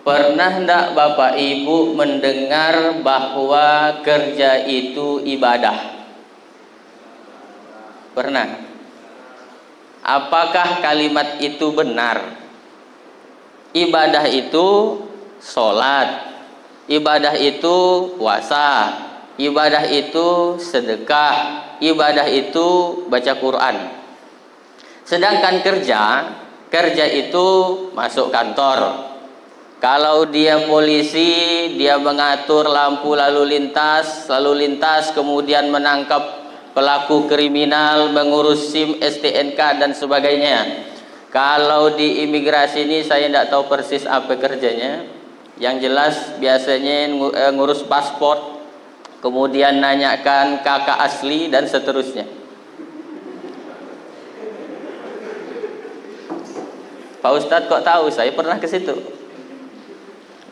Pernah enggak Bapak Ibu mendengar bahwa kerja itu ibadah? Pernah? Apakah kalimat itu benar? Ibadah itu sholat, ibadah itu puasa, ibadah itu sedekah, ibadah itu baca Quran. Sedangkan kerja itu masuk kantor. Kalau dia polisi, dia mengatur lampu lalu lintas, kemudian menangkap pelaku kriminal, mengurus SIM, STNK dan sebagainya. Kalau di imigrasi ini saya tidak tahu persis apa kerjanya. Yang jelas biasanya ngurus paspor, kemudian nanyakan kakak asli dan seterusnya. Pak Ustadz kok tahu? Saya pernah ke situ.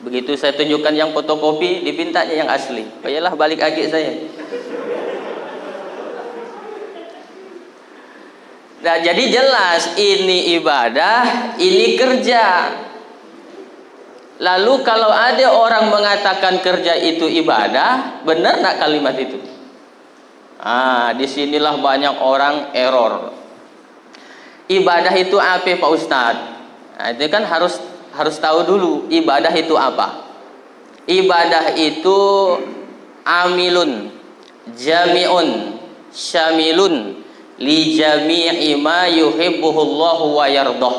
Begitu saya tunjukkan yang fotokopi, dipintanya yang asli. Baiklah balik lagi saya. Nah, jadi jelas ini ibadah, ini kerja. Lalu kalau ada orang mengatakan kerja itu ibadah, benar tak kalimat itu? Disinilah banyak orang error. Ibadah itu apa Pak Ustadz? Nah, itu kan harus tahu dulu ibadah itu apa. Ibadah itu amilun, jami'un, syamilun li jami'i ma yuhibbuhullahu wa yardah.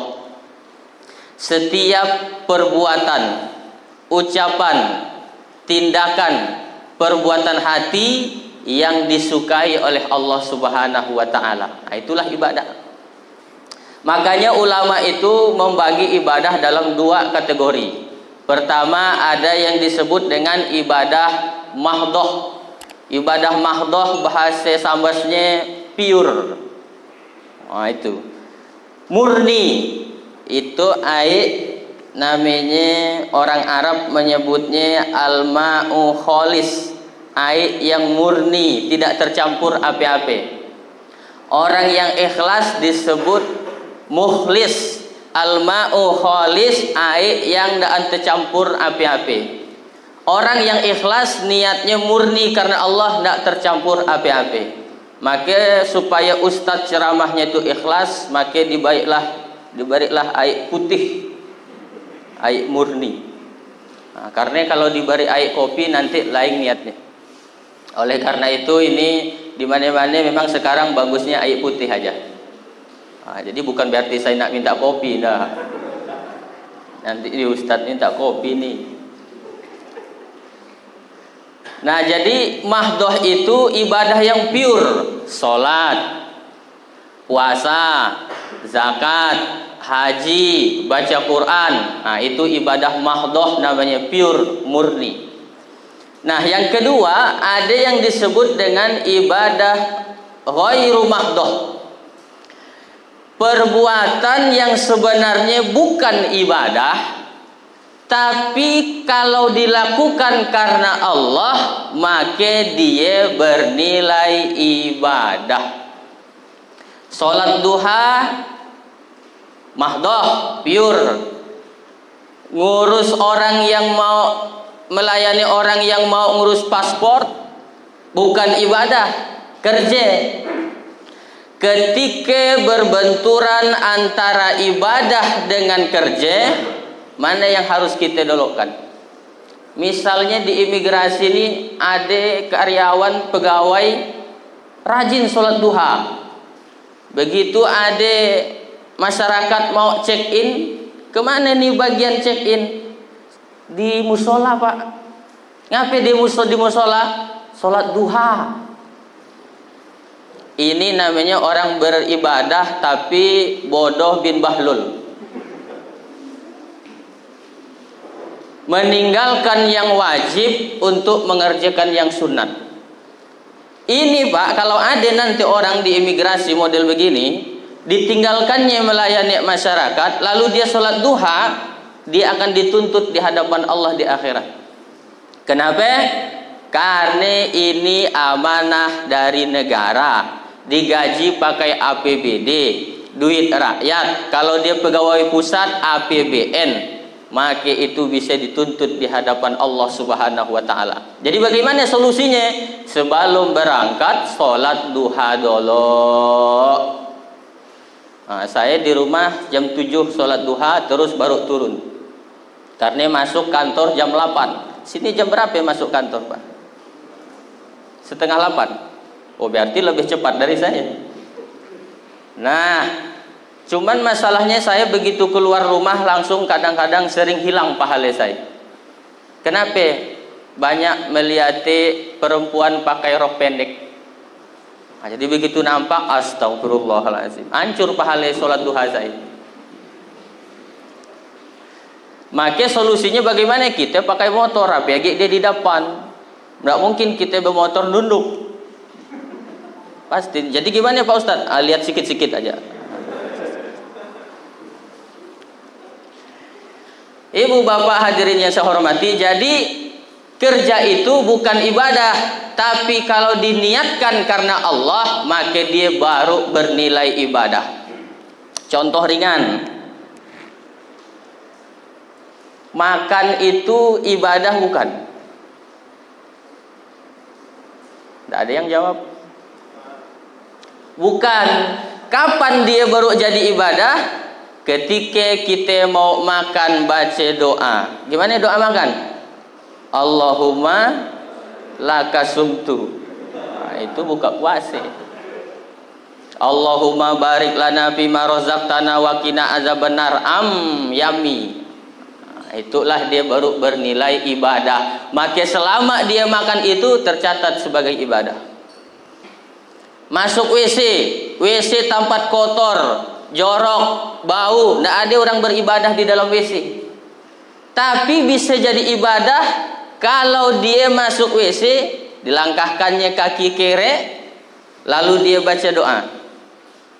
Setiap perbuatan, ucapan, tindakan, perbuatan hati yang disukai oleh Allah Subhanahu wa taala. Nah, itulah ibadah. Makanya ulama itu membagi ibadah dalam dua kategori. Pertama ada yang disebut dengan ibadah mahdoh. Ibadah mahdoh bahasa sambasnya pure. Itu murni. Itu namanya orang Arab menyebutnya al-ma'u kholis, air yang murni, tidak tercampur api-api. Orang yang ikhlas disebut mukhlis, al-ma'u kholis, air yang tidak tercampur api-api. Orang yang ikhlas niatnya murni karena Allah, tidak tercampur api-api. Maka supaya ustadz ceramahnya itu ikhlas, maka diberilah air putih, air murni. Karena kalau diberi air kopi nanti lain niatnya. Oleh karena itu ini di mana-mana memang sekarang bagusnya air putih aja. Jadi bukan berarti saya nak minta kopi, dah. Nanti di ustadz minta kopi nih. Nah, jadi mahdoh itu ibadah yang pure, sholat, puasa, zakat, haji, baca Quran. Nah, itu ibadah mahdoh, namanya pure, murni. Nah, yang kedua ada yang disebut dengan ibadah ghairu mahdoh. Perbuatan yang sebenarnya bukan ibadah, tapi kalau dilakukan karena Allah, maka dia bernilai ibadah. Sholat duha mahdoh, pure. Ngurus orang yang mau melayani orang yang mau ngurus paspor, bukan ibadah, kerja. Ketika berbenturan antara ibadah dengan kerja, mana yang harus kita dulukan? Misalnya di imigrasi ini ada karyawan pegawai rajin sholat duha. Begitu ada masyarakat mau check in, kemana nih bagian check in? Di musola Pak. Ngapain di musola? Sholat duha. Ini namanya orang beribadah tapi bodoh bin bahlul. Meninggalkan yang wajib untuk mengerjakan yang sunat. Ini Pak, kalau ada nanti orang di imigrasi model begini, ditinggalkannya melayani masyarakat, lalu dia sholat duha, dia akan dituntut di hadapan Allah di akhirat. Kenapa? Karena ini amanah dari negara, digaji pakai APBD, duit rakyat. Kalau dia pegawai pusat, APBN. maka itu bisa dituntut di hadapan Allah Subhanahu wa taala. Jadi bagaimana solusinya? Sebelum berangkat salat duha dulu. Nah, saya di rumah jam 7 salat duha terus baru turun. Karena masuk kantor jam 8. Sini jam berapa masuk kantor, Pak? Setengah 8. Oh, berarti lebih cepat dari saya. Nah, cuman masalahnya saya begitu keluar rumah langsung kadang-kadang sering hilang pahala saya. Kenapa? Banyak melihat perempuan pakai rok pendek. Nah, jadi begitu nampak, astagfirullahaladzim, hancur pahala sholat duha saya. Maka solusinya bagaimana? Kita pakai motor, apalagi dia di depan. Nggak mungkin kita bermotor nunduk. Pasti. Jadi gimana Pak Ustadz? Lihat sikit-sikit aja. Ibu bapak hadirin yang saya hormati, jadi kerja itu bukan ibadah, tapi kalau diniatkan karena Allah, maka dia baru bernilai ibadah. Contoh ringan, makan itu ibadah bukan? Tidak ada yang jawab. Bukan. Kapan dia baru jadi ibadah? Ketika kita mau makan baca doa. Gimana doa makan? Allahumma laka sumtu. Nah, itu buka puasa. Allahumma barik lana fima razaqtana wa qina azabannar. Yami. Nah, itulah dia baru bernilai ibadah. Maka selama dia makan itu tercatat sebagai ibadah. Masuk WC tempat kotor, jorok, bau, tidak ada orang beribadah di dalam WC. Tapi bisa jadi ibadah kalau dia masuk WC, dilangkahkannya kaki kiri, lalu dia baca doa.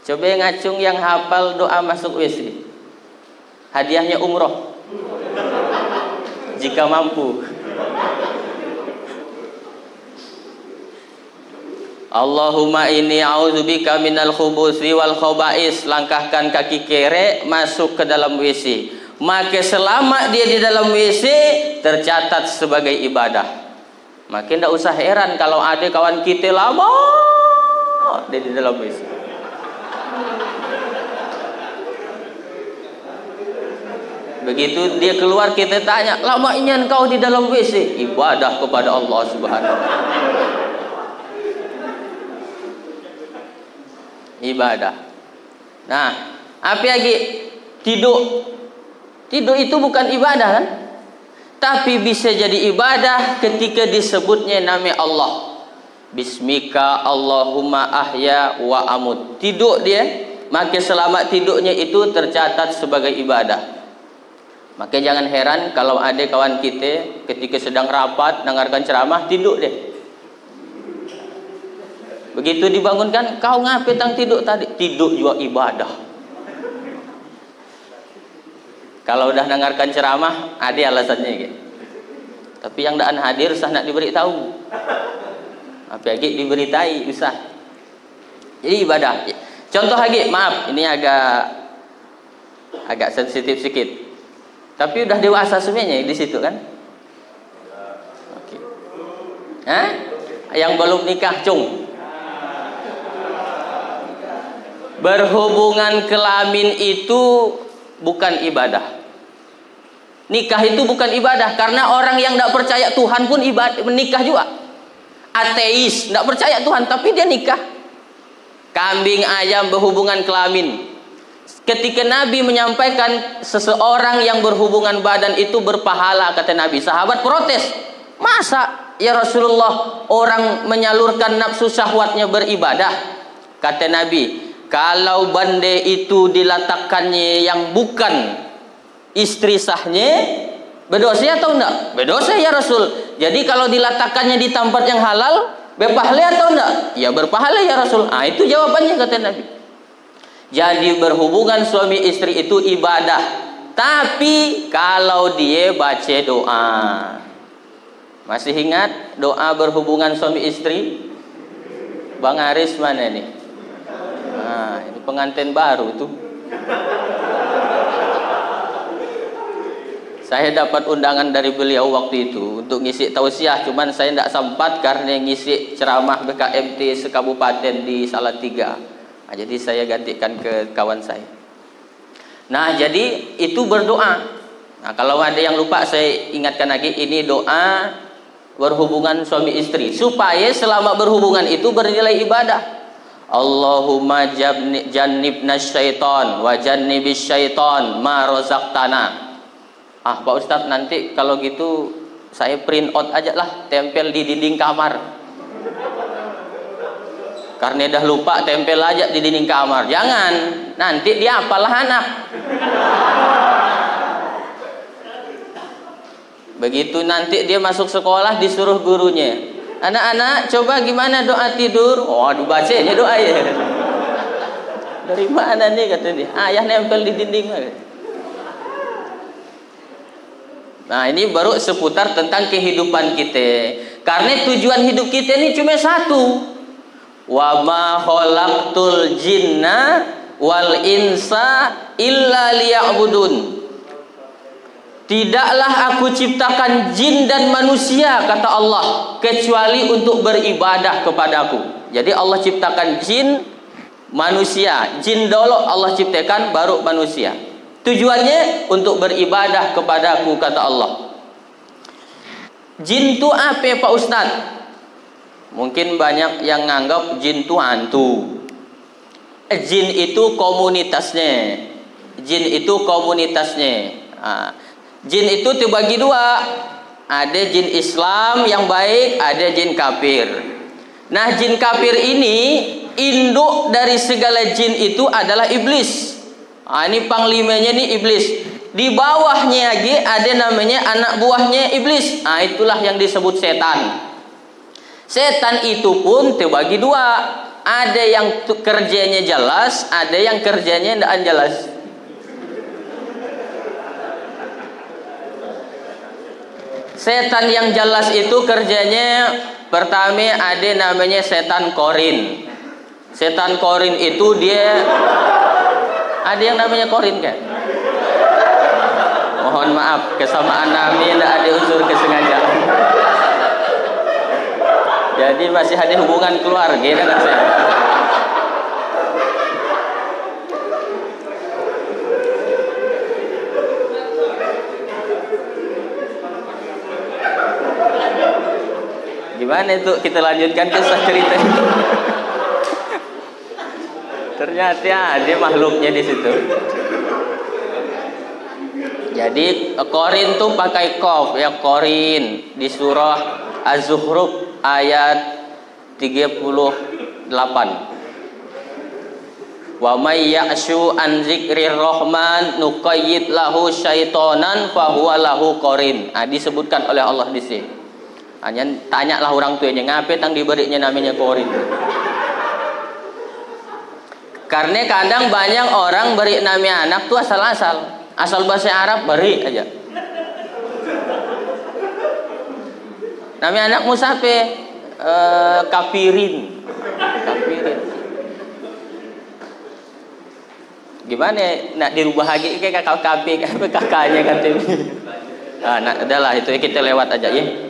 Coba ngacung yang hafal doa masuk WC. Hadiahnya umroh. Jika mampu. Allahumma inni a'udzubika minal khubuthi wal khaba'is. Langkahkan kaki kiri, masuk ke dalam WC. Maka selama dia di dalam WC tercatat sebagai ibadah. Maka tidak usah heran kalau ada kawan kita lama dia di dalam WC. Begitu dia keluar kita tanya, lama ini engkau di dalam WC? Ibadah kepada Allah Subhanahu wa taala. Ibadah. Nah, apa lagi? Tidur itu bukan ibadah kan? Tapi bisa jadi ibadah ketika disebutnya nama Allah. Bismika Allahumma ahya wa amut. Tidur dia, maka selama tidurnya itu tercatat sebagai ibadah. Maka jangan heran kalau ada kawan kita ketika sedang rapat dengarkan ceramah tidur dia. Begitu dibangunkan, kau ngapain tang tidur tadi? Tidur juga ibadah. Kalau udah dengarkan ceramah, ada alasannya gitu. Tapi yang tidak hadir usah nak diberitahu. Apalagi diberitai usah. Jadi ibadah. Contoh lagi, maaf, ini agak sensitif sedikit. Tapi udah dewasa semuanya di situ kan? Oke. Hah? Yang belum nikah, cung. Berhubungan kelamin itu bukan ibadah. Nikah itu bukan ibadah, karena orang yang tidak percaya Tuhan pun ibadah, menikah juga. Ateis, tidak percaya Tuhan, tapi dia nikah. Kambing ayam berhubungan kelamin. Ketika Nabi menyampaikan seseorang yang berhubungan badan itu berpahala, kata Nabi, sahabat protes. Masa ya Rasulullah orang menyalurkan nafsu syahwatnya beribadah? Kata Nabi, kalau bande itu diletakkannya yang bukan istri sahnya, berdosa atau enggak? Berdosa ya Rasul. Jadi kalau diletakkannya di tempat yang halal, berpahala atau enggak? Ya berpahala ya Rasul. Ah, itu jawabannya kata Nabi. Jadi berhubungan suami istri itu ibadah. Tapi kalau dia baca doa. Masih ingat doa berhubungan suami istri? Bang Aris mana nih? Nah, ini pengantin baru tuh. Saya dapat undangan dari beliau waktu itu untuk ngisi tausiah, cuman saya tidak sempat karena ngisi ceramah BKMT sekabupaten di Salatiga. Nah, jadi saya gantikan ke kawan saya. Nah, jadi itu berdoa. Nah, kalau ada yang lupa saya ingatkan lagi, ini doa berhubungan suami istri supaya selama berhubungan itu bernilai ibadah. Allahumma jannibna syaitan wa jannibis syaitan ma razaqtana. Pak Ustadz, nanti kalau gitu saya print out aja lah, tempel di dinding kamar. Karena dah lupa, tempel aja di dinding kamar. Jangan, nanti dia apalah anak. Begitu nanti dia masuk sekolah disuruh gurunya, anak-anak coba gimana doa tidur. Oh, dibacanya doa ya. Dari mana nih kata dia? Ayah nempel di dinding. Nah, ini baru seputar tentang kehidupan kita. Karena tujuan hidup kita ini cuma satu. Wa ma khalaqtul jinna wal insa illa liya'budun. Tidaklah aku ciptakan jin dan manusia, kata Allah, kecuali untuk beribadah kepadaku. Jadi Allah ciptakan jin, manusia. Jin dulu Allah ciptakan, baru manusia. Tujuannya untuk beribadah kepadaku, kata Allah. Jin itu apa Pak Ustadz? Mungkin banyak yang nganggap jin itu hantu. Jin itu komunitasnya. Jin itu komunitasnya. Jin itu terbagi dua. Ada jin Islam yang baik, ada jin kafir. Nah, jin kafir ini induk dari segala jin itu adalah iblis. Ini panglimanya nih iblis. Di bawahnya lagi ada namanya anak buahnya iblis. Itulah yang disebut setan. Setan itu pun terbagi dua. Ada yang kerjanya jelas, ada yang kerjanya tidak jelas. Setan yang jelas itu kerjanya pertama ada namanya setan korin. Setan korin itu dia ada yang namanya korin kan? Mohon maaf, kesamaan nama tidak ada unsur kesengajaan. Jadi masih ada hubungan keluarga dengan saya. Gimana itu kita lanjutkan kisah cerita itu? Ternyata ada makhluknya di situ. Jadi korin tuh pakai kof ya, korin di surah Az-Zukhruf ayat 38. Wa may ya'shu an dzikrir rahman nuqayyid lahu syaitonan fahuwa lahu qarin. Disebutkan oleh Allah di sini. Hanya tanyalah orang tuanya, ngapain tang diberinya namanya korin. Karena kadang banyak orang beri nama anak tuh asal-asal. Asal bahasa Arab beri aja. Nama anakmu siapa? Kafirin. Kafirin. Gimana? Nak dirubah lagi kayak kakaknya katanya. Nah, adalah itu kita lewat aja ya.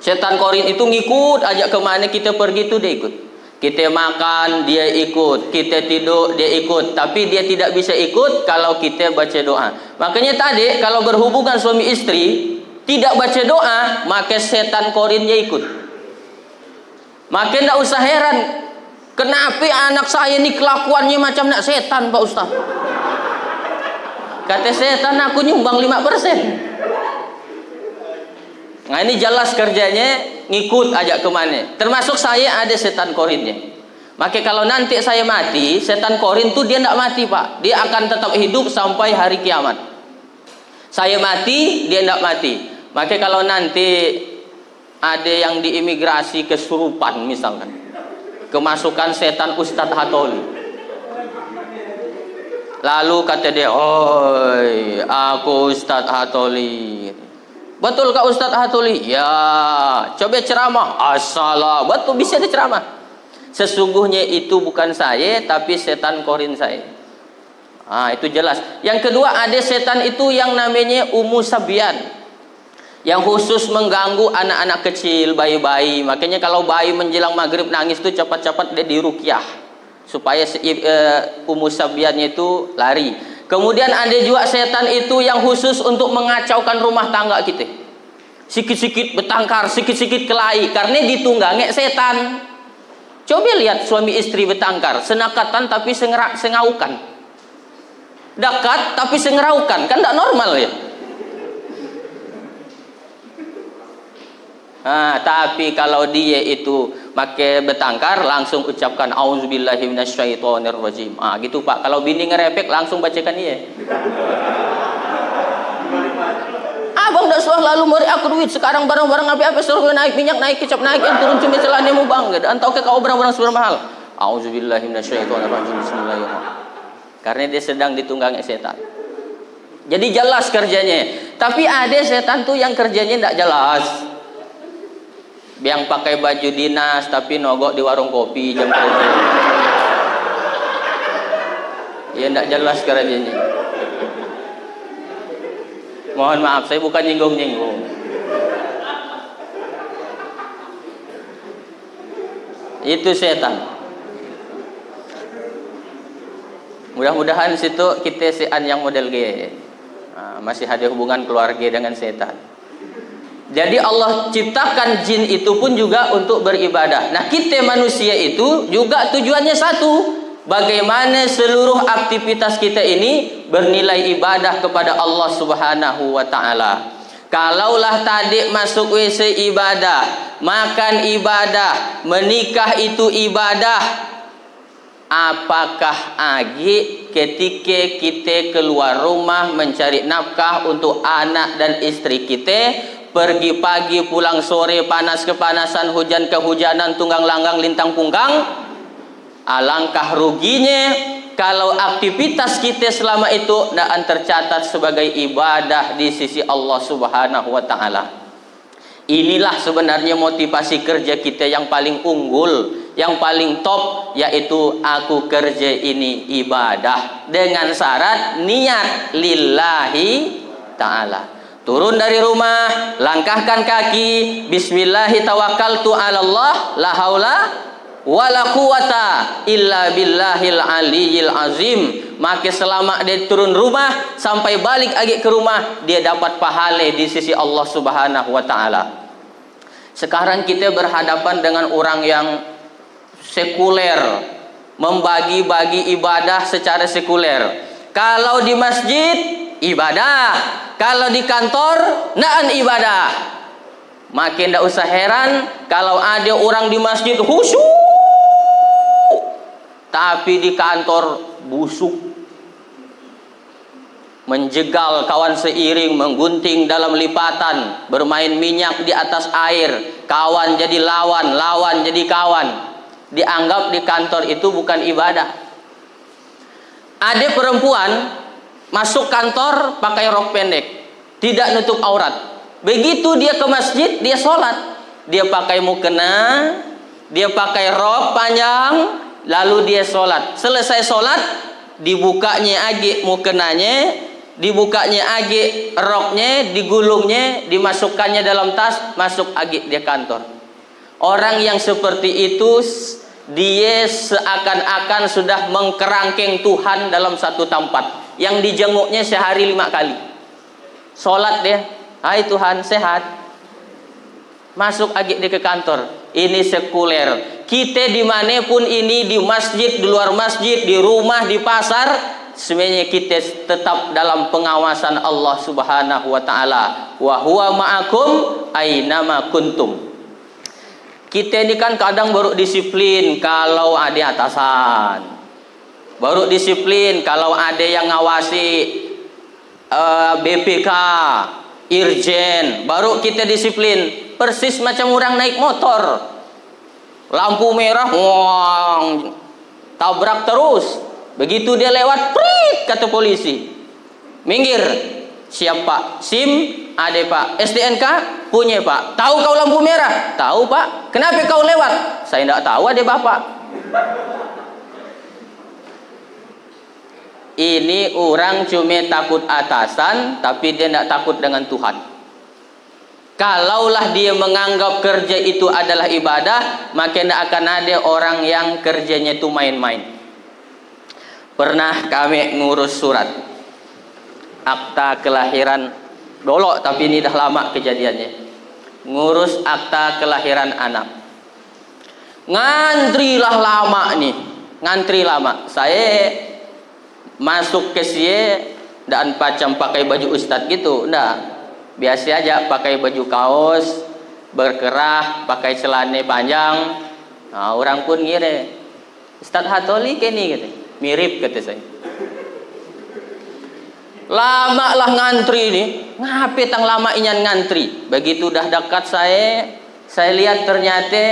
Setan korin itu ngikut aja kemana kita pergi tuh dia ikut. Kita makan dia ikut, kita tidur dia ikut, tapi dia tidak bisa ikut kalau kita baca doa. Makanya tadi kalau berhubungan suami istri tidak baca doa, maka setan korinnya ikut. Maka tidak usah heran kenapa anak saya ini kelakuannya macam nak setan Pak Ustaz. Kata setan aku nyumbang 5%. Nah, ini jelas kerjanya ngikut aja kemana. Termasuk saya ada setan korinnya. Maka kalau nanti saya mati, setan korin tuh dia tidak mati Pak. Dia akan tetap hidup sampai hari kiamat. Saya mati, dia tidak mati. Maka kalau nanti ada yang diimigrasi kesurupan misalkan, kemasukan setan Ustadz Hatoli. Lalu kata dia, "Oi, aku Ustadz Hatoli." Betul Kak Ustadz Hatoli? Ya, coba ceramah. Assalam. Betul, bisa diceramah. Sesungguhnya itu bukan saya, tapi setan korin saya. Itu jelas. Yang kedua, ada setan itu yang namanya Ummu Sabyan, yang khusus mengganggu anak-anak kecil, bayi-bayi. Makanya kalau bayi menjelang maghrib nangis itu cepat-cepat dia diruqyah supaya Ummu Sabyan itu lari. Kemudian ada juga setan itu yang khusus untuk mengacaukan rumah tangga kita. Sikit-sikit bertengkar, sikit-sikit kelahi, karena ditunggangi setan. Coba lihat suami istri bertengkar, senakatan tapi sengaukan. Dekat tapi sengeraukan, kan tidak normal ya. Tapi kalau dia itu pakai bertengkar, langsung ucapkan auzubillahi minasyaitonirrajim. Gitu Pak. Kalau bini ngerepek, langsung bacakan dia. Abang dah selalu beri aku duit, sekarang barang-barang apa suruh naik minyak, naik kecap, naik yang turun cumi celanamu bang. Entah ke kau barang-barang super mahal. Auzubillahi minasyaitonirrajim. Bismillahirrahmanirrahim. Karena dia sedang ditunggangi setan. Jadi jelas kerjanya. Tapi ada setan tuh yang kerjanya tidak jelas. Yang pakai baju dinas tapi nogok di warung kopi jam kerja. Ya tidak jelas kerjanya. Mohon maaf, saya bukan nyinggung-nyinggung. Itu setan. Mudah-mudahan situ kita sean yang model G. Masih ada hubungan keluarga dengan setan. Jadi Allah ciptakan jin itu pun juga untuk beribadah. Nah, kita manusia itu juga tujuannya satu. Bagaimana seluruh aktivitas kita ini bernilai ibadah kepada Allah Subhanahu wa ta'ala. Kalaulah tadi masuk WC ibadah, makan ibadah, menikah itu ibadah, apakah agi ketika kita keluar rumah mencari nafkah untuk anak dan istri kita, pergi pagi pulang sore, panas kepanasan, hujan kehujanan, tunggang langgang lintang punggang? Alangkah ruginya kalau aktivitas kita selama itu tidak tercatat sebagai ibadah di sisi Allah Subhanahu wa ta'ala. Inilah sebenarnya motivasi kerja kita yang paling unggul, yang paling top, yaitu aku kerja ini ibadah dengan syarat niat lillahi ta'ala. Turun dari rumah, langkahkan kaki, bismillahi tawakkaltu 'alallah, la haula wala quwata illa billahil aliyyil azim. Maka selama dia turun rumah sampai balik lagi ke rumah, dia dapat pahala di sisi Allah Subhanahu wa ta'ala. Sekarang kita berhadapan dengan orang yang sekuler, membagi-bagi ibadah secara sekuler. Kalau di masjid ibadah, kalau di kantor naan ibadah. Makin tidak usah heran kalau ada orang di masjid khusyuk, tapi di kantor busuk, menjegal kawan seiring, menggunting dalam lipatan, bermain minyak di atas air, kawan jadi lawan, lawan jadi kawan. Dianggap di kantor itu bukan ibadah. Ada perempuan masuk kantor pakai rok pendek, tidak nutup aurat. Begitu dia ke masjid, dia sholat, dia pakai mukena, dia pakai rok panjang, lalu dia sholat. Selesai sholat, dibukanya agi mukenanya, dibukanya agi roknya, digulungnya, dimasukkannya dalam tas, masuk agi dia kantor. Orang yang seperti itu, dia seakan-akan sudah mengkerangkeng Tuhan dalam satu tempat, yang dijenguknya sehari 5 kali. Sholat dia, hai Tuhan sehat, masuk agi dia ke kantor. Ini sekuler. Kita dimanapun ini, di masjid, di luar masjid, di rumah, di pasar, sebenarnya kita tetap dalam pengawasan Allah Subhanahu wa ta'ala. Wa huwa ma'akum aynama kuntum. Kita ini kan kadang baru disiplin kalau ada atasan, baru disiplin kalau ada yang ngawasi BPK, Irjen, baru kita disiplin. Persis macam orang naik motor, lampu merah, wong, tabrak terus. Begitu dia lewat, prit, kata polisi, minggir. Siap Pak? SIM ada Pak. STNK punya Pak. Tahu kau lampu merah? Tahu Pak. Kenapa kau lewat? Saya tidak tahu, ada Bapak. ini orang cuma takut atasan, tapi dia tidak takut dengan Tuhan. Kalaulah dia menganggap kerja itu adalah ibadah, maka tidak akan ada orang yang kerjanya itu main-main. Pernah kami ngurus surat akta kelahiran dolok, tapi ini dah lama kejadiannya. Ngurus akta kelahiran anak, ngantrilah lama nih, ngantri lama. Saya masuk ke sie dan pacam pakai baju ustadz gitu, enggak, biasa aja pakai baju kaos berkerah, pakai celana panjang. Nah, orang pun ngira Ustadz Hatoli kini gitu, mirip kata saya. Lama lah ngantri nih, ngapain tang lama inyan ngantri. Begitu dah dekat saya lihat ternyata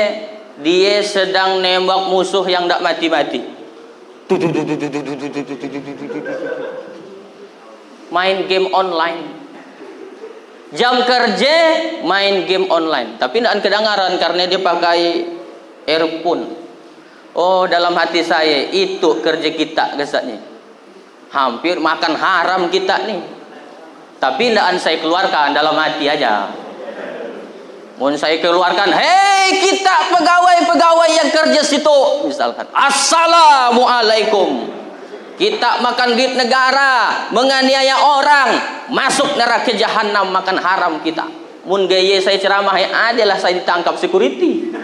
dia sedang nembak musuh yang tak mati-mati. Main game online. Jam kerja main game online, tapi tidak kedengaran karena dia pakai earphone. Oh, dalam hati saya itu kerja kita kesatnya. Hampir makan haram kita nih. Tapi tidak saya keluarkan, dalam hati aja. Mau saya keluarkan, hei kita pegawai-pegawai yang kerja situ, misalkan, assalamualaikum. Kita makan duit negara, menganiaya orang, masuk neraka jahanam, makan haram kita. Mun gaya saya ceramah adalah saya ditangkap security.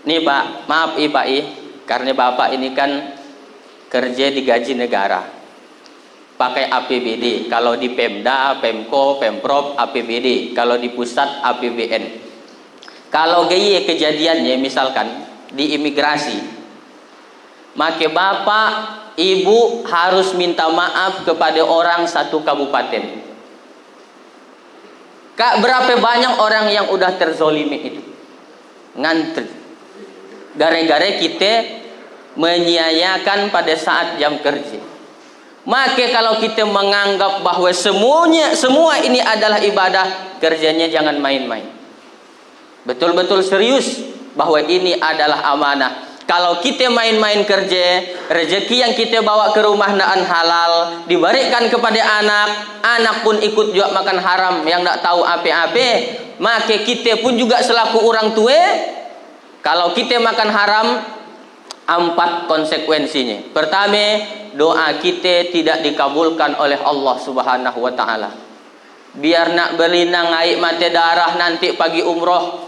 Nih Pak, maaf Pak karena Bapak ini kan kerja digaji negara, pakai APBD. Kalau di Pemda, Pemko, Pemprov APBD, kalau di pusat APBN. Kalau gaya kejadiannya misalkan di imigrasi, maka Bapak Ibu harus minta maaf kepada orang satu kabupaten. Kak, berapa banyak orang yang udah terzolimi itu ngantri gara-gara kita menyia-nyiakan pada saat jam kerja. Maka kalau kita menganggap bahwa semua ini adalah ibadah, kerjanya jangan main-main. Betul-betul serius bahwa ini adalah amanah. Kalau kita main-main kerja, rezeki yang kita bawa ke rumah naan halal, diberikan kepada anak pun ikut juga makan haram yang tak tahu apa-apa, maka kita pun juga selaku orang tua, kalau kita makan haram, 4 konsekuensinya. Pertama, doa kita tidak dikabulkan oleh Allah Subhanahu wa taala. Biar nak belinang air mata darah nanti pagi umroh,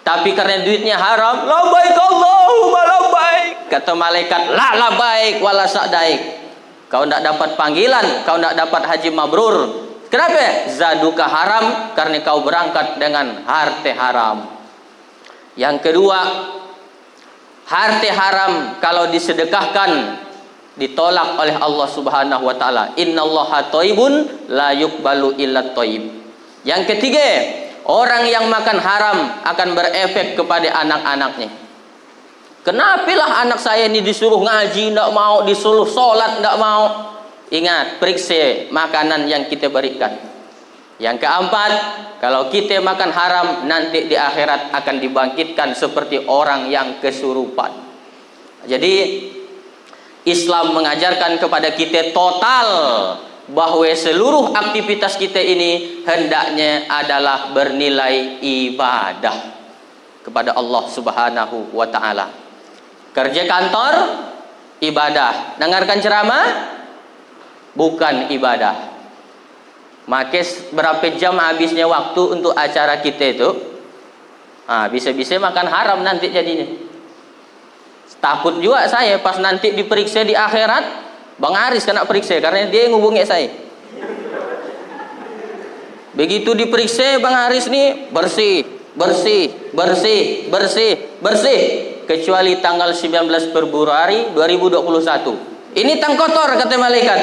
tapi karena duitnya haram, labbaik Allahumma labbaik. Kata malaikat, la labbaik wala sa'daik. Kau tidak dapat panggilan, kau tidak dapat haji mabrur. Kenapa? Zaduka haram, karena kau berangkat dengan harta haram. Yang kedua, harta haram kalau disedekahkan ditolak oleh Allah Subhanahu wa taala. Innallaha thayyibun la yuqbalu illa thayyib. Yang ketiga, orang yang makan haram akan berefek kepada anak-anaknya. Kenapalah anak saya ini disuruh ngaji tidak mau, disuruh sholat tidak mau. Ingat, periksa makanan yang kita berikan. Yang keempat, kalau kita makan haram, nanti di akhirat akan dibangkitkan seperti orang yang kesurupan. Jadi Islam mengajarkan kepada kita total bahwa seluruh aktivitas kita ini hendaknya adalah bernilai ibadah kepada Allah Subhanahu wa taala. Kerja kantor ibadah, dengarkan ceramah bukan ibadah. Maka berapa jam habisnya waktu untuk acara kita itu? Bisa-bisa makan haram nanti jadinya. Takut juga saya pas nanti diperiksa di akhirat, Bang Aris kena periksa karena dia ngubungi saya. Begitu diperiksa Bang Aris nih bersih, kecuali tanggal 19 Februari 2021. Ini tang kotor kata malaikat.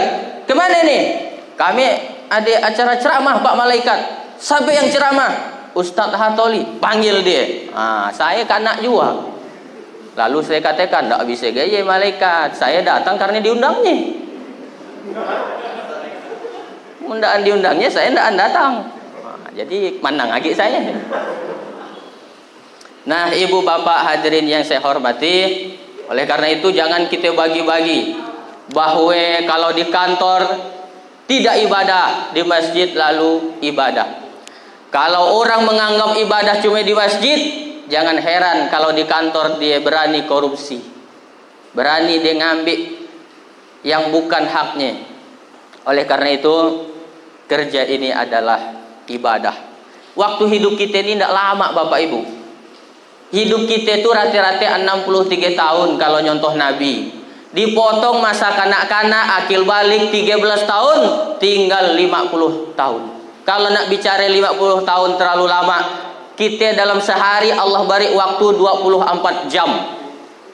Kemana nih? Kami ada acara ceramah Pak malaikat. Siapa yang ceramah? Ustadz Hatoli. Panggil dia. Saya kanak juga. Lalu saya katakan, tidak bisa gaya malaikat. Saya datang karena diundangnya. Undang diundangnya saya tidak datang. Jadi mandang lagi saya. Nah, ibu bapak hadirin yang saya hormati, Oleh karena itu jangan kita bagi-bagi bahwa kalau di kantor tidak ibadah, di masjid lalu ibadah. Kalau orang menganggap ibadah cuma di masjid, jangan heran kalau di kantor dia berani korupsi, berani dia ngambil yang bukan haknya. Oleh karena itu kerja ini adalah ibadah. Waktu hidup kita ini tidak lama Bapak Ibu. Hidup kita itu rata-rata 63 tahun kalau nyontoh Nabi. Dipotong masa kanak-kanak, akil balik 13 tahun, tinggal 50 tahun. Kalau nak bicara 50 tahun terlalu lama, kita dalam sehari Allah beri waktu 24 jam.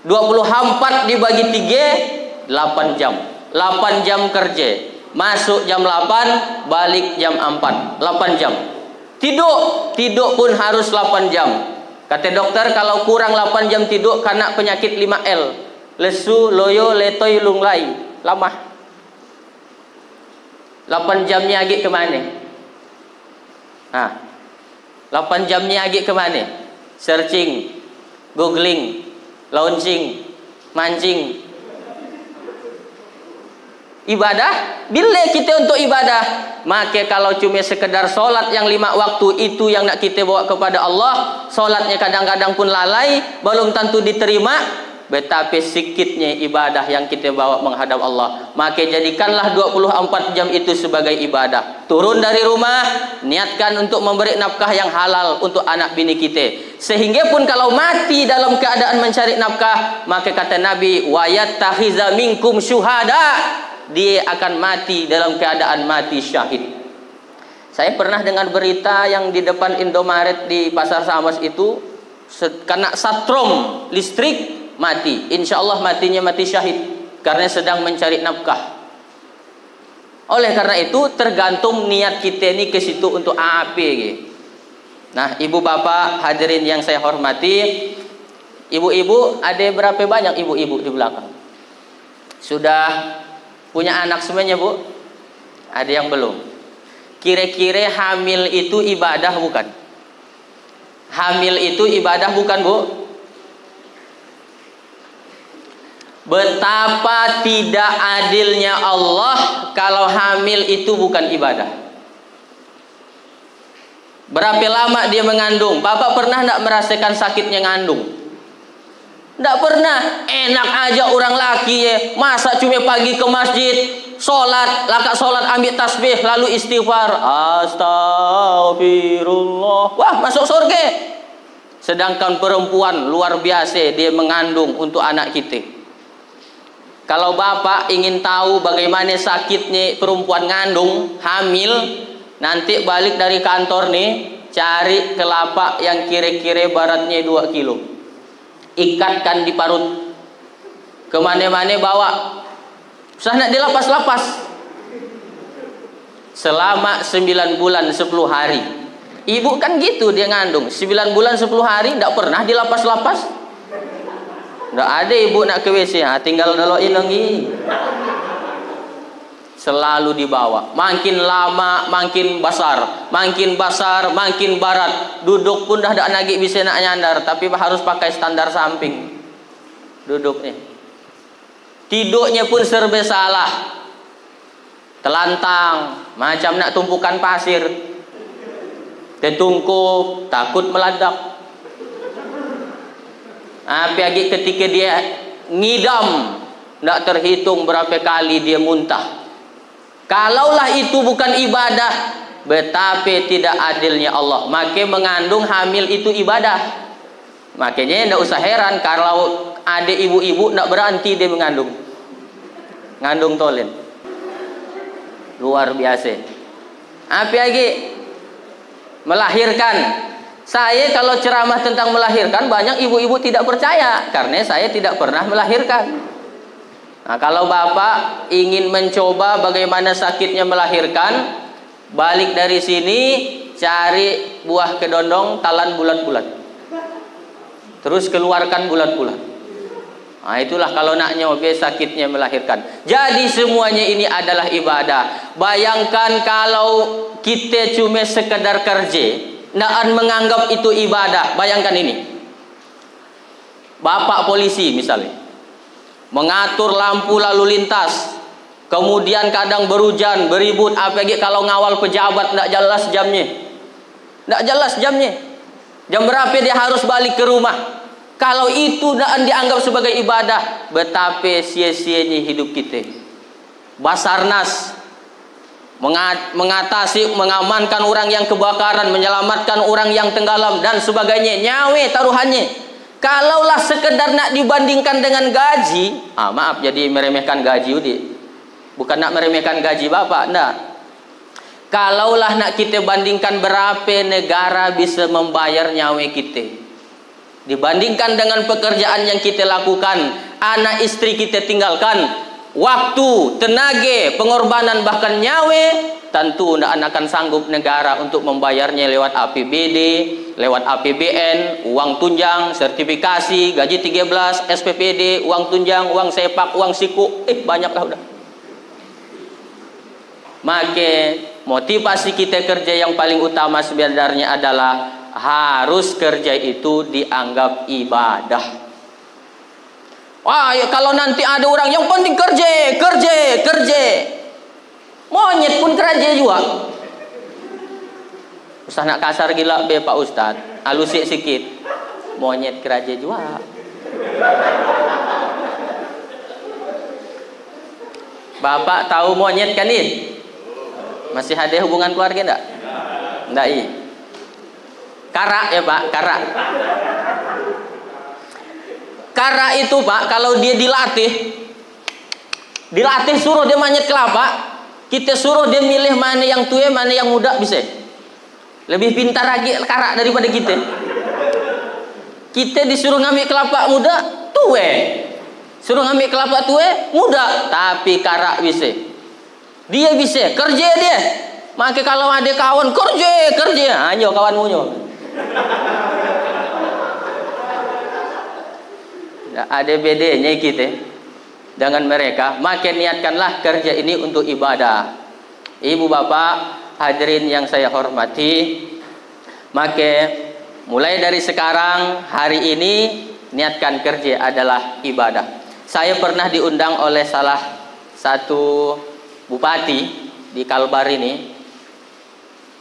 24 dibagi 3, 8 jam. 8 jam kerja. Masuk jam 8, balik jam 4. 8 jam. Tidur pun harus 8 jam. Kata dokter kalau kurang 8 jam tidur karena penyakit 5L. Lesu, loyo, letoy, lunglai. Lama. 8 jamnya lagi kemana? 8 jamnya lagi kemana? Searching, googling, launching, mancing. Ibadah, bila kita untuk ibadah, maka kalau cuma sekedar solat yang 5 waktu itu yang nak kita bawa kepada Allah, solatnya kadang-kadang pun lalai, belum tentu diterima. Betapa sikitnya ibadah yang kita bawa menghadap Allah. Maka jadikanlah 24 jam itu sebagai ibadah. Turun dari rumah, niatkan untuk memberi nafkah yang halal untuk anak bini kita. Sehingga pun kalau mati dalam keadaan mencari nafkah, maka kata Nabi, wa yattahiza minkum syuhada, dia akan mati dalam keadaan mati syahid. Saya pernah dengar berita yang di depan Indomaret di Pasar Samas itu kena satrom listrik, mati. Insya Allah matinya mati syahid karena sedang mencari nafkah. Oleh karena itu tergantung niat kita ini ke situ untuk apa. Nah, ibu bapak hadirin yang saya hormati, ibu-ibu ada berapa banyak ibu-ibu di belakang? Sudah punya anak semuanya Bu? Ada yang belum? Kira-kira hamil itu ibadah bukan? Hamil itu ibadah bukan Bu? Betapa tidak adilnya Allah kalau hamil itu bukan ibadah. Berapa lama dia mengandung? Bapak pernah tidak merasakan sakitnya ngandung? Tidak pernah. Enak aja orang laki ya. Masa cuma pagi ke masjid, sholat, lakak sholat ambil tasbih, lalu istighfar, astagfirullah, wah masuk surga. Sedangkan perempuan luar biasa, dia mengandung untuk anak kita. Kalau bapak ingin tahu bagaimana sakitnya perempuan ngandung, hamil, nanti balik dari kantor nih, cari kelapa yang kira-kira beratnya 2 kilo. Ikatkan di parut. Kemana-mana bawa. Susah nak dilapas-lapas. Selama 9 bulan 10 hari. Ibu kan gitu dia ngandung. 9 bulan 10 hari tidak pernah dilapas-lapas. Tidak ada ibu nak ke WC, tinggal doloin lagi. Selalu dibawa. Makin lama makin besar, makin besar makin barat. Duduk pun dah tak lagi bisa nak nyandar, tapi harus pakai standar samping duduknya. Tidurnya pun serba salah, telantang, macam nak tumpukan pasir. Tertungkup, takut meledak. Apalagi ketika dia ngidam, tidak terhitung berapa kali dia muntah. Kalaulah itu bukan ibadah, betapa tidak adilnya Allah. Maka mengandung hamil itu ibadah. Makanya tidak usah heran kalau ada ibu-ibu tidak berhenti dia mengandung. Ngandung tolen. Luar biasa. Apalagi melahirkan. Saya kalau ceramah tentang melahirkan, banyak ibu-ibu tidak percaya karena saya tidak pernah melahirkan. Nah, kalau bapak ingin mencoba bagaimana sakitnya melahirkan, balik dari sini cari buah kedondong, talan bulat-bulat, terus keluarkan bulat-bulat. Nah, itulah kalau nak nyoba sakitnya melahirkan. Jadi semuanya ini adalah ibadah. Bayangkan kalau kita cuma sekedar kerja, tidak menganggap itu ibadah. Bayangkan ini, bapak polisi misalnya, mengatur lampu lalu lintas, kemudian kadang berhujan, beribut, apalagi kalau ngawal pejabat tidak jelas jamnya. Tidak jelas jamnya. Jam berapa dia harus balik ke rumah? Kalau itu tidak dianggap sebagai ibadah, betapa sia-sianya hidup kita. Basarnas mengatasi, mengamankan orang yang kebakaran, menyelamatkan orang yang tenggelam dan sebagainya, nyawe taruhannya. Kalaulah sekedar nak dibandingkan dengan gaji, maaf jadi meremehkan gaji Udi. Bukan nak meremehkan gaji Bapak, enggak. Kalaulah nak kita bandingkan berapa negara bisa membayar nyawa kita, dibandingkan dengan pekerjaan yang kita lakukan, anak istri kita tinggalkan, waktu, tenaga, pengorbanan bahkan nyawa, tentu tidak akan sanggup negara untuk membayarnya lewat APBD, lewat APBN, uang tunjang, sertifikasi, gaji 13, SPPD, uang tunjang, uang sepak, uang siku, banyaklah udah. Maka motivasi kita kerja yang paling utama sebenarnya adalah harus kerja itu dianggap ibadah. Wah, ya kalau nanti ada orang yang penting kerja. Monyet pun kerja juga. Ustaz nak kasar gila be Pak Ustaz, halusik sikit. Monyet kerja juga. Bapak tahu monyet kan ini? Masih ada hubungan keluarga enggak? Enggak, iya. Kara ya Pak, kara. Kara itu Pak, kalau dia dilatih suruh dia manjat kelapa, kita suruh dia milih mana yang tua, mana yang muda, bisa. Lebih pintar lagi kara daripada kita. Kita disuruh ngambil kelapa muda, tua. Suruh ngambil kelapa tua, muda, tapi kara bisa. Dia bisa kerja dia. Maka kalau ada kawan kerja, ayo kawanmu nyo. Ada bedanya kita dengan mereka. Maka niatkanlah kerja ini untuk ibadah. Ibu bapak hadirin yang saya hormati, maka mulai dari sekarang hari ini niatkan kerja adalah ibadah. Saya pernah diundang oleh salah satu bupati di Kalbar ini.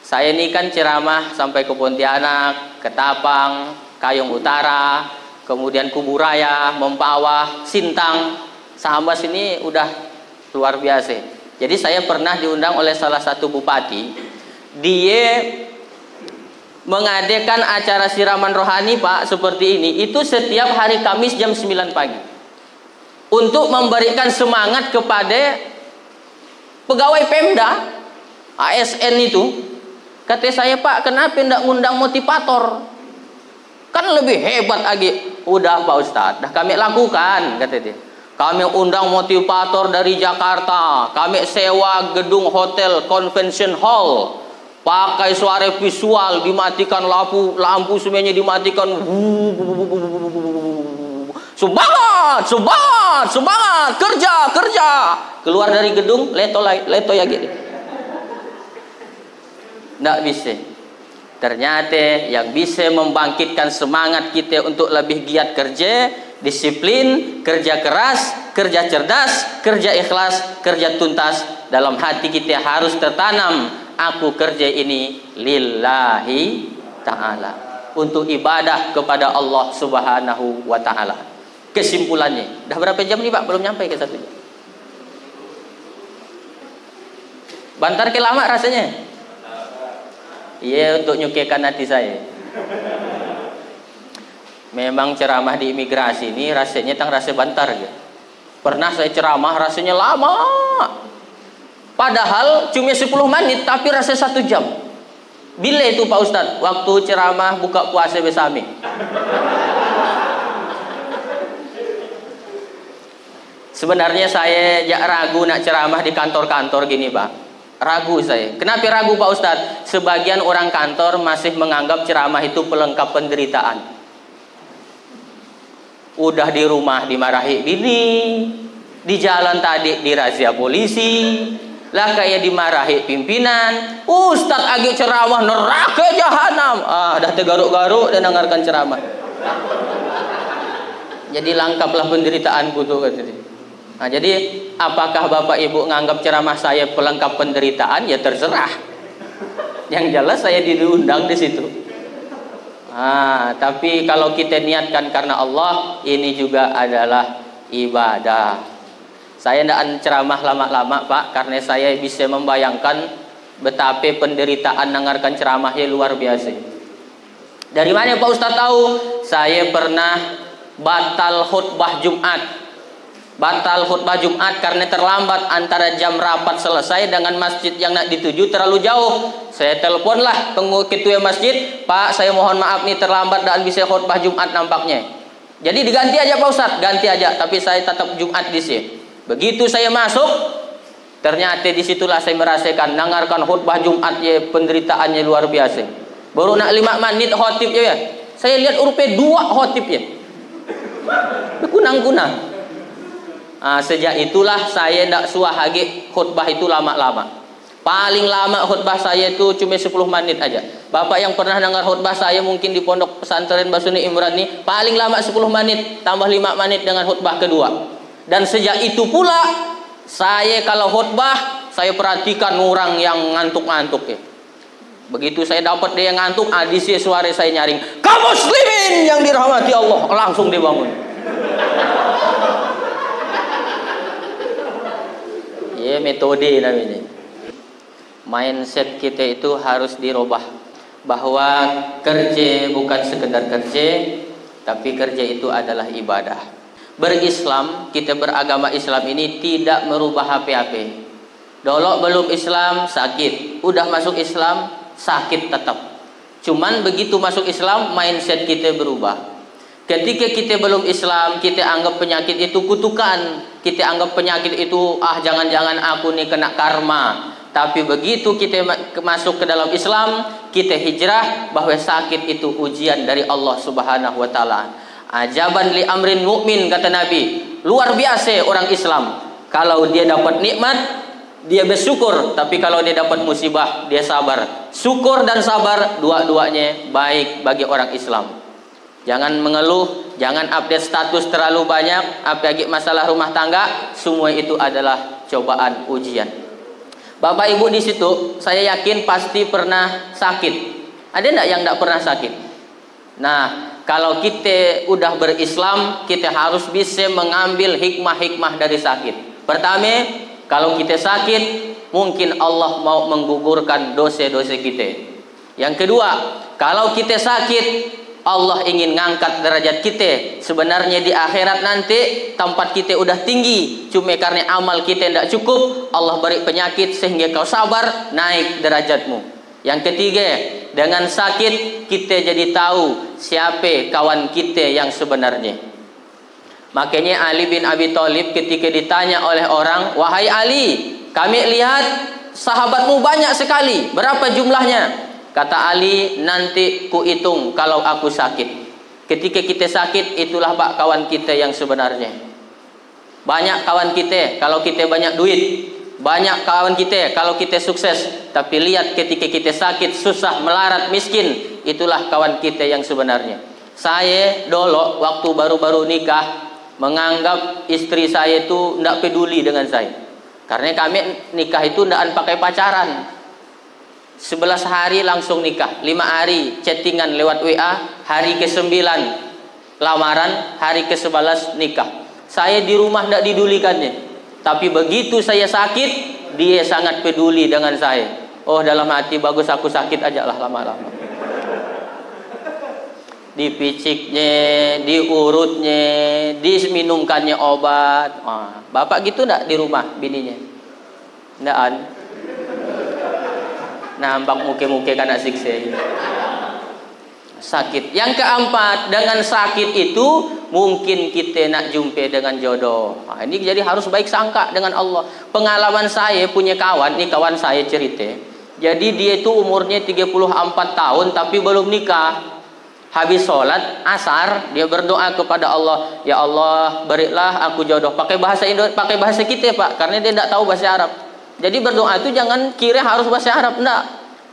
Saya ini kan ceramah sampai ke Pontianak, ke Tapang, Kayong Utara, kemudian Kuburaya, Mempawah, Sintang, Sambas ini udah luar biasa. Jadi saya pernah diundang oleh salah satu bupati. Dia mengadakan acara siraman rohani Pak seperti ini, itu setiap hari Kamis jam 9 pagi. Untuk memberikan semangat kepada pegawai Pemda, ASN itu. Kata saya, Pak, kenapa tidak ngundang motivator? Kan lebih hebat lagi. Udah Pak Ustadz, dah kami lakukan, kata dia. Kami undang motivator dari Jakarta. Kami sewa gedung hotel convention hall. Pakai suara visual, dimatikan lampu semuanya dimatikan. Semangat, kerja. Keluar dari gedung, leto ya gitu. Nggak bisa. Ternyata yang bisa membangkitkan semangat kita untuk lebih giat kerja, disiplin, kerja keras, kerja cerdas, kerja ikhlas, kerja tuntas. Dalam hati kita harus tertanam, aku kerja ini lillahi ta'ala, untuk ibadah kepada Allah subhanahu wa ta'ala. Kesimpulannya, dah berapa jam nih Pak? Belum nyampe ke 1 jam. Bantar ke lama rasanya? Iya, untuk nyukekan hati saya. Memang ceramah di imigrasi ini rasanya rasa bantar ya. Pernah saya ceramah rasanya lama. Padahal cuma 10 menit tapi rasa 1 jam. Bila itu Pak Ustadz? Waktu ceramah buka puasa bersama. Sebenarnya saya ragu nak ceramah di kantor-kantor gini Pak. Ragu saya. Kenapa ragu Pak Ustadz? Sebagian orang kantor masih menganggap ceramah itu pelengkap penderitaan. Udah di rumah dimarahi bini, di jalan tadi dirazia polisi, lah kayak dimarahi pimpinan. Ustadz agi ceramah neraka jahanam. Dah tergaruk-garuk dan dengarkan ceramah. Jadi lengkaplah penderitaanku tuh katanya. Nah, jadi apakah Bapak Ibu nganggap ceramah saya pelengkap penderitaan? Ya terserah. Yang jelas saya diundang di situ. Tapi kalau kita niatkan karena Allah, ini juga adalah ibadah. Saya tidak ceramah lama-lama Pak, karena saya bisa membayangkan betapa penderitaan dengarkan ceramahnya luar biasa. Dari mana Pak Ustadz tahu? Saya pernah batal khutbah Jumat. Batal khutbah Jumat karena terlambat, antara jam rapat selesai dengan masjid yang nak dituju terlalu jauh. Saya teleponlah ketua masjid, Pak saya mohon maaf nih terlambat dan bisa khutbah Jumat nampaknya. Jadi diganti aja Pak Ustadz, ganti aja, tapi saya tetap Jumat di sini. Begitu saya masuk, ternyata disitulah saya merasakan dengarkan khutbah Jumat ya, penderitaannya luar biasa. Baru nak 5 menit khotib ya, saya lihat urupe 2 khotib ya, kunang-kunang. Sejak itulah saya tidak suahagi khutbah itu lama-lama. Paling lama khutbah saya itu cuma 10 menit aja. Bapak yang pernah dengar khutbah saya mungkin di pondok pesantren Basuni Imran ini, paling lama 10 menit tambah 5 menit dengan khutbah kedua. Dan sejak itu pula saya kalau khutbah saya perhatikan orang yang ngantuk-ngantuk ya. Begitu saya dapat dia yang ngantuk, di suara saya nyaring, "Kaum muslimin yang dirahmati Allah," langsung dibangun. Ya metode namanya. Mindset kita itu harus dirubah, bahwa kerja bukan sekedar kerja, tapi kerja itu adalah ibadah. Berislam, kita beragama Islam ini tidak merubah apa-apa. Dulu belum Islam sakit, udah masuk Islam sakit tetap. Cuman begitu masuk Islam mindset kita berubah. Ketika kita belum Islam, kita anggap penyakit itu kutukan, kita anggap penyakit itu jangan-jangan aku nih kena karma. Tapi begitu kita masuk ke dalam Islam, kita hijrah bahwa sakit itu ujian dari Allah Subhanahu wa taala. Ajaban li amrin mukmin, kata Nabi. Luar biasa orang Islam. Kalau dia dapat nikmat, dia bersyukur, tapi kalau dia dapat musibah, dia sabar. Syukur dan sabar dua-duanya baik bagi orang Islam. Jangan mengeluh, jangan update status terlalu banyak, apalagi masalah rumah tangga, semua itu adalah cobaan ujian. Bapak Ibu di situ, saya yakin pasti pernah sakit. Ada enggak yang enggak pernah sakit? Nah, kalau kita udah berislam, kita harus bisa mengambil hikmah-hikmah dari sakit. Pertama, kalau kita sakit, mungkin Allah mau menggugurkan dosa-dosa kita. Yang kedua, kalau kita sakit, Allah ingin ngangkat derajat kita. Sebenarnya di akhirat nanti tempat kita udah tinggi, cuma karena amal kita tidak cukup, Allah beri penyakit sehingga kau sabar, naik derajatmu. Yang ketiga, dengan sakit kita jadi tahu siapa kawan kita yang sebenarnya. Makanya Ali bin Abi Thalib ketika ditanya oleh orang, "Wahai Ali, kami lihat sahabatmu banyak sekali, berapa jumlahnya?" Kata Ali, "Nanti ku hitung kalau aku sakit." Ketika kita sakit, itulah Pak kawan kita yang sebenarnya. Banyak kawan kita kalau kita banyak duit, banyak kawan kita kalau kita sukses. Tapi lihat ketika kita sakit, susah, melarat, miskin, itulah kawan kita yang sebenarnya. Saya dulu waktu baru-baru nikah menganggap istri saya itu tidak peduli dengan saya, karena kami nikah itu tidak pakai pacaran. 11 hari langsung nikah, 5 hari chattingan lewat WA, hari ke-9 lamaran, hari ke-11 nikah. Saya di rumah tidak didulikannya, tapi begitu saya sakit, dia sangat peduli dengan saya. Oh, dalam hati, bagus aku sakit aja lah lama-lama. Dipiciknya, diurutnya, diminumkannya obat. Bapak gitu enggak di rumah bininya? Enggak. Nampak muke-muke kana siksa. Sakit. Yang keempat, dengan sakit itu mungkin kita nak jumpa dengan jodoh. Ini jadi harus baik sangka dengan Allah. Pengalaman saya punya kawan, ini kawan saya cerita. Jadi dia itu umurnya 34 tahun tapi belum nikah. Habis sholat asar dia berdoa kepada Allah, "Ya Allah, berilah aku jodoh." Pakai bahasa kita Pak, karena dia tidak tahu bahasa Arab. Jadi berdoa itu jangan kira harus bahasa Arab, enggak.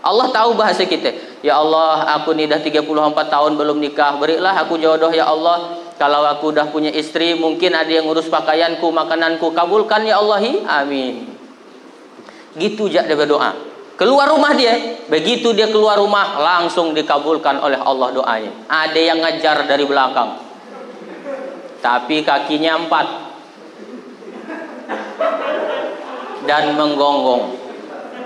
Allah tahu bahasa kita. "Ya Allah, aku nih dah 34 tahun belum nikah, berilah aku jodoh ya Allah." kalau aku udah punya istri, mungkin ada yang ngurus pakaianku, makananku, kabulkan ya Allahi, amin. Gitu jak dia berdoa. Keluar rumah dia, begitu dia keluar rumah langsung dikabulkan oleh Allah doanya. Ada yang ngejar dari belakang, tapi kakinya 4 dan menggonggong.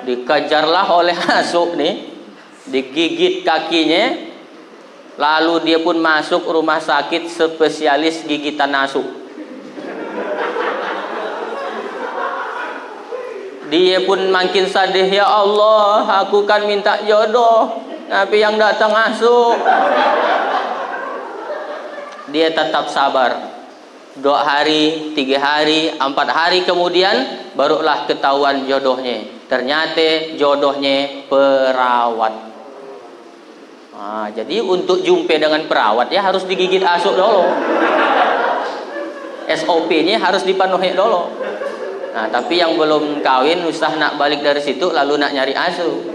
Dikejarlah oleh hasuk nih, digigit kakinya, lalu dia pun masuk rumah sakit spesialis gigitan hasuk. Dia pun makin sedih, ya Allah, aku kan minta jodoh, tapi yang datang hasuk. Dia tetap sabar. 2 hari, 3 hari, 4 hari kemudian barulah ketahuan jodohnya. Ternyata jodohnya perawat. Nah, jadi untuk jumpa dengan perawat ya harus digigit hasuk dulu. SOP-nya harus dipenuhi dulu. Nah, tapi yang belum kawin usah nak balik dari situ lalu nak nyari hasuk.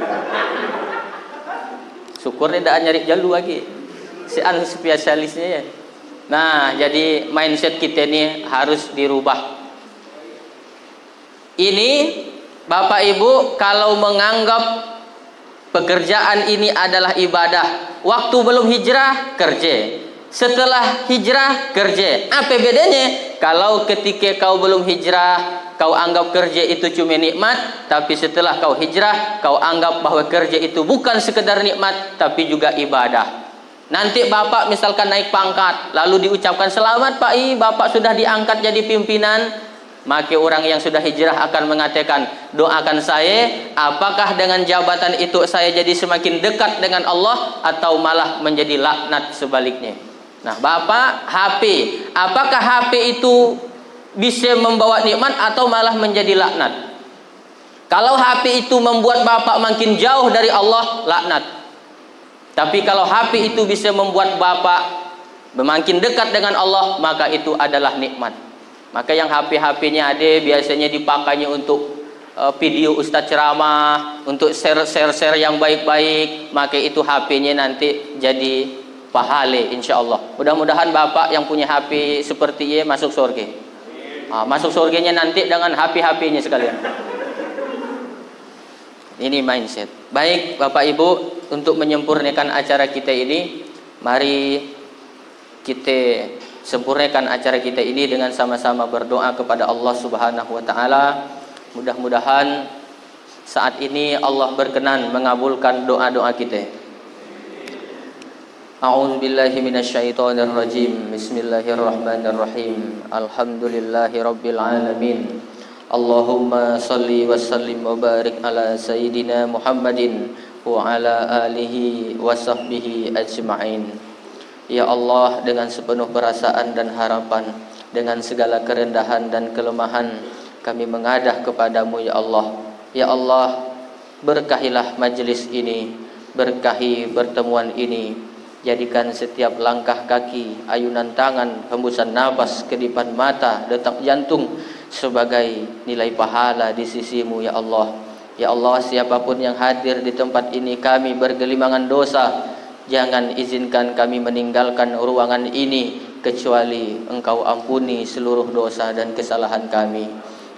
Syukur dia dah nyari jalu lagi. Si spesialisnya ya. Nah, jadi mindset kita ini harus dirubah. Ini Bapak Ibu kalau menganggap pekerjaan ini adalah ibadah, waktu belum hijrah kerja, setelah hijrah kerja. Apa bedanya? Kalau ketika kau belum hijrah, kau anggap kerja itu cuma nikmat, tapi setelah kau hijrah, kau anggap bahwa kerja itu bukan sekedar nikmat, tapi juga ibadah. Nanti bapak misalkan naik pangkat, lalu diucapkan selamat Pak I, bapak sudah diangkat jadi pimpinan. Maka orang yang sudah hijrah akan mengatakan, doakan saya, apakah dengan jabatan itu saya jadi semakin dekat dengan Allah atau malah menjadi laknat sebaliknya. Nah bapak, HP, apakah HP itu bisa membawa nikmat atau malah menjadi laknat? Kalau HP itu membuat bapak makin jauh dari Allah, laknat. Tapi kalau HP itu bisa membuat bapak makin dekat dengan Allah, maka itu adalah nikmat. Maka yang HP-HP-nya ada biasanya dipakainya untuk video ustaz ceramah, untuk share yang baik-baik, maka itu HP-nya nanti jadi pahala insyaallah. Mudah-mudahan bapak yang punya HP seperti ini masuk surga. Masuk surganya nanti dengan HP-HP-nya sekalian. Ini mindset. Baik Bapak Ibu, untuk menyempurnakan acara kita ini, mari kita sempurnakan acara kita ini dengan sama-sama berdoa kepada Allah Subhanahu wa taala. Mudah-mudahan saat ini Allah berkenan mengabulkan doa-doa kita. A'udzubillahi minasyaitonir rajim. Bismillahirrahmanirrahim. Alhamdulillahirabbil alamin. Allahumma salli wa sallim wa barik ala sayyidina Muhammadin wa ala alihi wa sahbihi ajma'in. Ya Allah, dengan sepenuh perasaan dan harapan, dengan segala kerendahan dan kelemahan, kami mengadah kepadamu ya Allah. Ya Allah, berkahilah majlis ini, berkahi pertemuan ini. Jadikan setiap langkah kaki, ayunan tangan, hembusan nafas, kedipan mata, detak jantung sebagai nilai pahala di sisimu ya Allah. Ya Allah, siapapun yang hadir di tempat ini, kami bergelimangan dosa, jangan izinkan kami meninggalkan ruangan ini kecuali Engkau ampuni seluruh dosa dan kesalahan kami.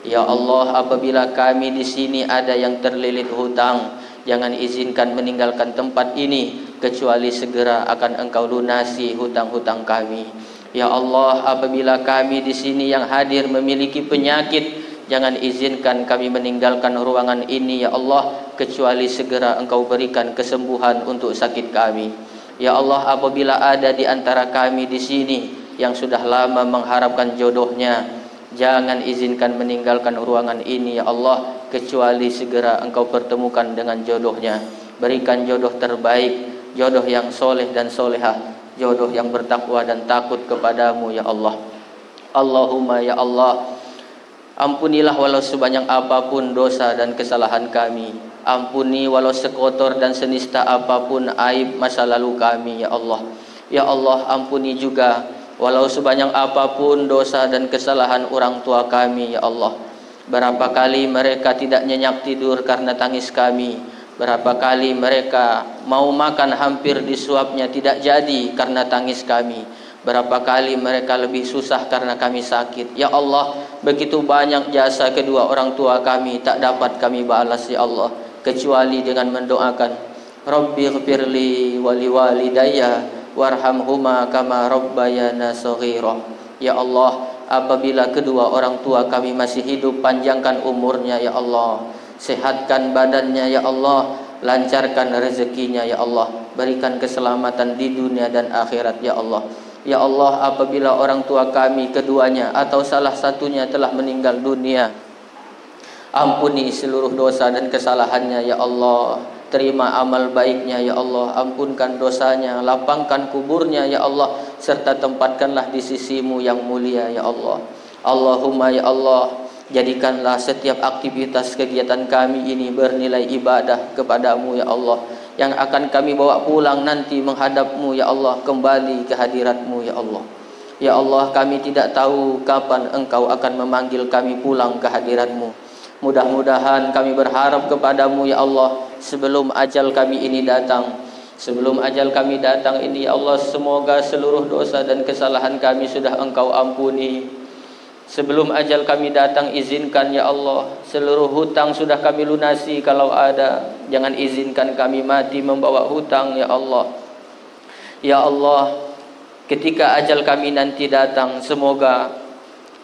Ya Allah, apabila kami di sini ada yang terlilit hutang, jangan izinkan meninggalkan tempat ini kecuali segera akan Engkau lunasi hutang-hutang kami. Ya Allah, apabila kami di sini yang hadir memiliki penyakit, jangan izinkan kami meninggalkan ruangan ini ya Allah kecuali segera Engkau berikan kesembuhan untuk sakit kami. Ya Allah, apabila ada di antara kami di sini yang sudah lama mengharapkan jodohnya, jangan izinkan meninggalkan ruangan ini ya Allah kecuali segera Engkau pertemukan dengan jodohnya. Berikan jodoh terbaik, jodoh yang soleh dan solehah, jodoh yang bertakwa dan takut kepadamu ya Allah. Allahumma ya Allah, ampunilah walau sebanyak apapun dosa dan kesalahan kami. Ampuni walau sekotor dan senista apapun aib masa lalu kami ya Allah. Ya Allah, ampuni juga walau sebanyak apapun dosa dan kesalahan orang tua kami ya Allah. Berapa kali mereka tidak nyenyak tidur karena tangis kami. Berapa kali mereka mau makan hampir disuapnya tidak jadi karena tangis kami. Berapa kali mereka lebih susah karena kami sakit. Ya Allah, begitu banyak jasa kedua orang tua kami tak dapat kami balas ya Allah, kecuali dengan mendoakan Rabbighfirli wa liwalidayya warhamhuma kama rabbayana shaghira. Ya Allah, apabila kedua orang tua kami masih hidup, panjangkan umurnya ya Allah, sehatkan badannya ya Allah, lancarkan rezekinya ya Allah, berikan keselamatan di dunia dan akhirat ya Allah. Ya Allah, apabila orang tua kami keduanya atau salah satunya telah meninggal dunia, ampuni seluruh dosa dan kesalahannya ya Allah. Terima amal baiknya ya Allah, ampunkan dosanya, lapangkan kuburnya ya Allah, serta tempatkanlah di sisimu yang mulia ya Allah. Allahumma ya Allah, jadikanlah setiap aktivitas kegiatan kami ini bernilai ibadah kepadamu ya Allah, yang akan kami bawa pulang nanti menghadapmu ya Allah, kembali ke hadiratmu ya Allah. Ya Allah, kami tidak tahu kapan Engkau akan memanggil kami pulang ke hadiratmu. Mudah-mudahan kami berharap kepadamu ya Allah, sebelum ajal kami ini datang. Sebelum ajal kami datang ini ya Allah, semoga seluruh dosa dan kesalahan kami sudah Engkau ampuni. Sebelum ajal kami datang, izinkan ya Allah, seluruh hutang sudah kami lunasi kalau ada. Jangan izinkan kami mati membawa hutang ya Allah. Ya Allah, ketika ajal kami nanti datang, semoga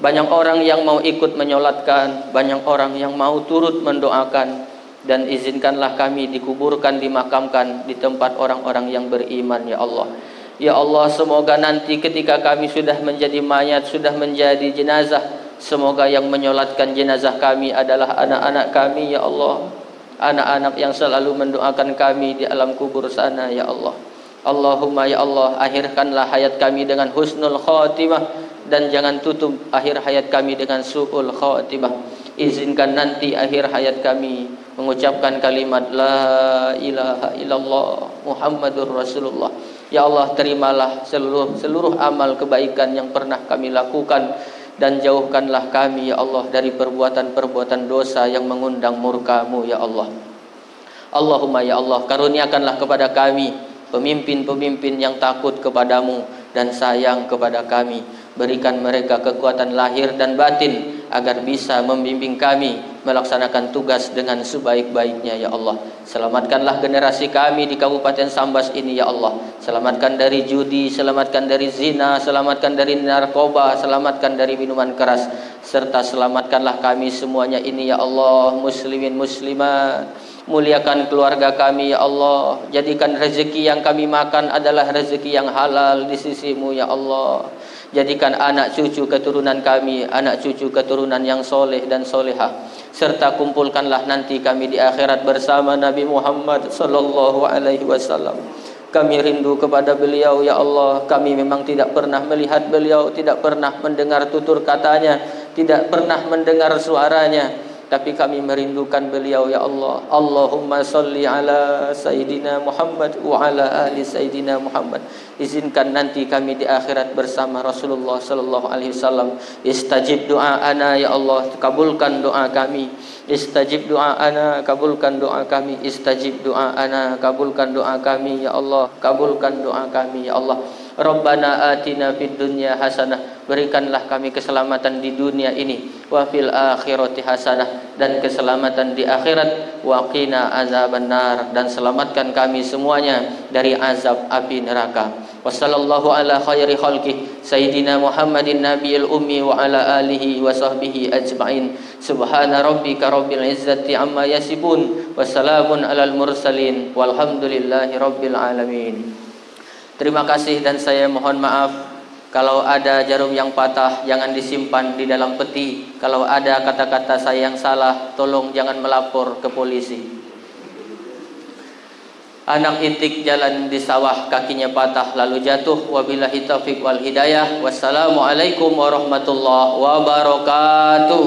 banyak orang yang mau ikut menyolatkan, banyak orang yang mau turut mendoakan, dan izinkanlah kami dikuburkan, dimakamkan di tempat orang-orang yang beriman ya Allah. Ya Allah, semoga nanti ketika kami sudah menjadi mayat, sudah menjadi jenazah, semoga yang menyolatkan jenazah kami adalah anak-anak kami ya Allah. Anak-anak yang selalu mendoakan kami di alam kubur sana ya Allah. Allahumma ya Allah, akhirkanlah hayat kami dengan husnul khatimah, dan jangan tutup akhir hayat kami dengan su'ul khatimah. Izinkan nanti akhir hayat kami mengucapkan kalimat la ilaha illallah Muhammadur Rasulullah. Ya Allah, terimalah seluruh amal kebaikan yang pernah kami lakukan, dan jauhkanlah kami ya Allah dari perbuatan-perbuatan dosa yang mengundang murka-Mu ya Allah. Allahumma ya Allah, karuniakanlah kepada kami pemimpin-pemimpin yang takut kepadamu dan sayang kepada kami. Berikan mereka kekuatan lahir dan batin agar bisa membimbing kami melaksanakan tugas dengan sebaik-baiknya ya Allah. Selamatkanlah generasi kami di Kabupaten Sambas ini ya Allah. Selamatkan dari judi, selamatkan dari zina, selamatkan dari narkoba, selamatkan dari minuman keras, serta selamatkanlah kami semuanya ini ya Allah, muslimin muslimat. Muliakan keluarga kami ya Allah. Jadikan rezeki yang kami makan adalah rezeki yang halal di sisi-Mu ya Allah. Jadikan anak cucu keturunan kami anak cucu keturunan yang soleh dan solehah, serta kumpulkanlah nanti kami di akhirat bersama Nabi Muhammad sallallahu alaihi wasallam. Kami rindu kepada beliau ya Allah. Kami memang tidak pernah melihat beliau, tidak pernah mendengar tutur katanya, tidak pernah mendengar suaranya, tapi kami merindukan beliau ya Allah. Allahumma salli ala Sayyidina Muhammad wa ala ali Sayyidina Muhammad. Izinkan nanti kami di akhirat bersama Rasulullah sallallahu alaihi wasallam. Istajib doa-ana ya Allah, kabulkan doa kami. Istajib doa-ana, kabulkan doa kami. Istajib doa-ana, kabulkan doa kami ya Allah. Kabulkan doa kami ya Allah. Rabbana atina fid dunya hasanah, berikanlah kami keselamatan di dunia ini, wa fil akhirati hasanah, dan keselamatan di akhirat, wa qina azabannar, dan selamatkan kami semuanya dari azab api neraka. Wassallallahu ala khairi khalqih Sayyidina Muhammadin nabiyil ummi wa ala alihi wa sahbihi ajma'in. Subhana rabbika rabbil izzati amma yasifun, wassalamun alal mursalin, walhamdulillahi rabbil alamin. Terima kasih, dan saya mohon maaf kalau ada jarum yang patah, jangan disimpan di dalam peti. Kalau ada kata-kata saya yang salah, tolong jangan melapor ke polisi. Anak itik jalan di sawah, kakinya patah lalu jatuh. Wabillahi taufiq wal hidayah. Wassalamualaikum warahmatullahi wabarakatuh.